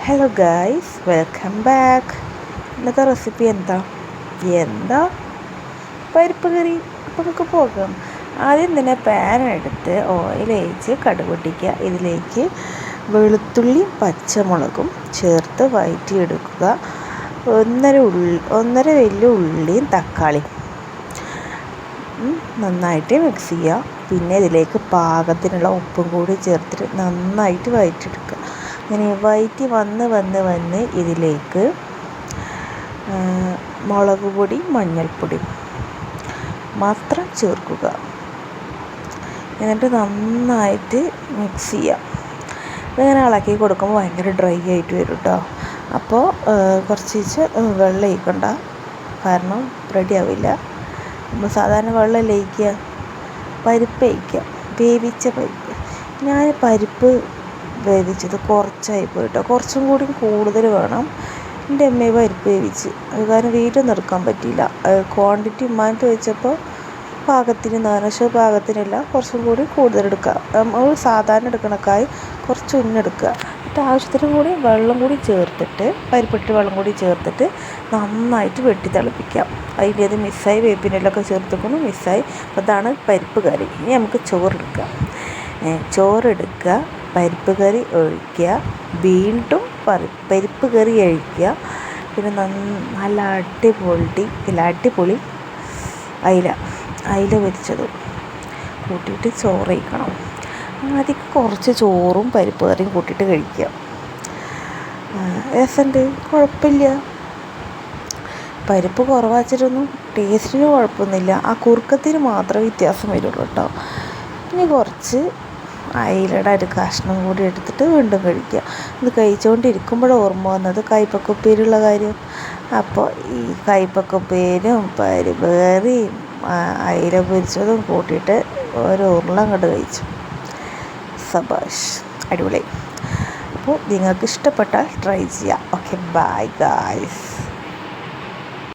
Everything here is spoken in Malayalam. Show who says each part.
Speaker 1: Hello guys, welcome back. ഇന്നത്തെ റെസിപ്പി എന്താ പരിപ്പ് കറി. അപ്പോൾ നമുക്ക് പോകാം. ആദ്യം തന്നെ പാൻ എടുത്ത് ഓയിൽ ഒഴിച്ച് കടുക് പൊട്ടിക്കുക. ഇതിലേക്ക് വെളുത്തുള്ളിയും പച്ചമുളകും ചേർത്ത് വഴറ്റിയെടുക്കുക. ഒന്നര വലിയ ഉള്ളിയും തക്കാളിയും നന്നായിട്ട് മിക്സ് ചെയ്യുക. പിന്നെ ഇതിലേക്ക് പാകത്തിനുള്ള ഉപ്പും കൂടി ചേർത്തിട്ട് നന്നായിട്ട് വഴറ്റിയെടുക്കുക. അങ്ങനെ വഴറ്റി വന്ന് ഇതിലേക്ക് മുളക് പൊടി മഞ്ഞൾപ്പൊടി മാത്രം ചേർക്കുക. എന്നിട്ട് നന്നായിട്ട് മിക്സ് ചെയ്യുക. ഇങ്ങനെ ഇളക്കി കൊടുക്കുമ്പോൾ ഭയങ്കര ഡ്രൈ ആയിട്ട് വരും കേട്ടോ. അപ്പോൾ കുറച്ച് വെള്ളം ഒഴിക്കണ്ട, കാരണം റെഡി ആവില്ല. നമ്മൾ സാധാരണ വെള്ളം ഒഴിക്കുക, പരിപ്പ് ഒഴിക്കുക, വേവിച്ച പരിപ്പ്. ഞാൻ പരിപ്പ് വേവിച്ചത് കുറച്ചായി പോയിട്ടോ, കുറച്ചും കൂടി കൂടുതൽ വേണം. എൻ്റെ അമ്മയെ പരിപ്പ് വേവിച്ച്, അത് കാരണം വീട്ടിൽ എടുക്കാൻ പറ്റിയില്ല. ക്വാണ്ടിറ്റി ഉമ്മാനത്ത് വെച്ചപ്പോൾ പാകത്തിന് പക്ഷേ പാകത്തിനല്ല, കുറച്ചും കൂടി കൂടുതൽ എടുക്കുക. നമ്മൾ സാധാരണ എടുക്കണക്കായി കുറച്ച് ഉന്നെടുക്കുക. എന്നിട്ട് ആവശ്യത്തിന് കൂടി വെള്ളം കൂടി ചേർത്തിട്ട്, പരിപ്പിട്ട് വെള്ളം കൂടി ചേർത്തിട്ട് നന്നായിട്ട് വെട്ടി തിളപ്പിക്കാം. അതിൻ്റെ അത് മിസ്സായി, വേപ്പിനെല്ലൊക്കെ ചേർത്തിക്കുന്നു മിസ്സായി. അപ്പോൾ അതാണ് പരിപ്പ് കറി. ഇനി നമുക്ക് ചോറെടുക്കുക, പരിപ്പ് കറി ഒഴിക്കുക, വീണ്ടും പരിപ്പ് കറി ഒഴിക്കുക. പിന്നെ നല്ല അടിപൊളി അയില പൊരിച്ചതും കൂട്ടിയിട്ട് ചോറ് കഴിക്കണം. ആദ്യം കുറച്ച് ചോറും പരിപ്പ് കറിയും കൂട്ടിയിട്ട് കഴിക്കുക. രസമുണ്ട്, കുഴപ്പമില്ല. പരിപ്പ് കുറവാച്ചിട്ടൊന്നും ടേസ്റ്റിന് കുഴപ്പമൊന്നുമില്ല. ആ കുറുക്കത്തിന് മാത്രമേ വ്യത്യാസം വരുള്ളൂ കേട്ടോ. ഇനി കുറച്ച് അയിലയുടെ ഒരു കഷ്ണം കൂടി എടുത്തിട്ട് വീണ്ടും കഴിക്കുക. ഇത് കഴിച്ചുകൊണ്ടിരിക്കുമ്പോഴാണ് ഓർമ്മ വന്നത് കൈപ്പക്കുപ്പേരിയുള്ള കാര്യം. അപ്പോൾ ഈ കൈപ്പക്കുപ്പേരും പരിപ്പ് കറിയും അയില പൊരിച്ചതും കൂട്ടിയിട്ട് ഒരു ഉരുളം കണ്ട് കഴിച്ചു. സബാഷ്, അടിപൊളി. അപ്പോൾ നിങ്ങൾക്ക് ഇഷ്ടപ്പെട്ടാൽ ട്രൈ ചെയ്യാം. Okay, bye guys.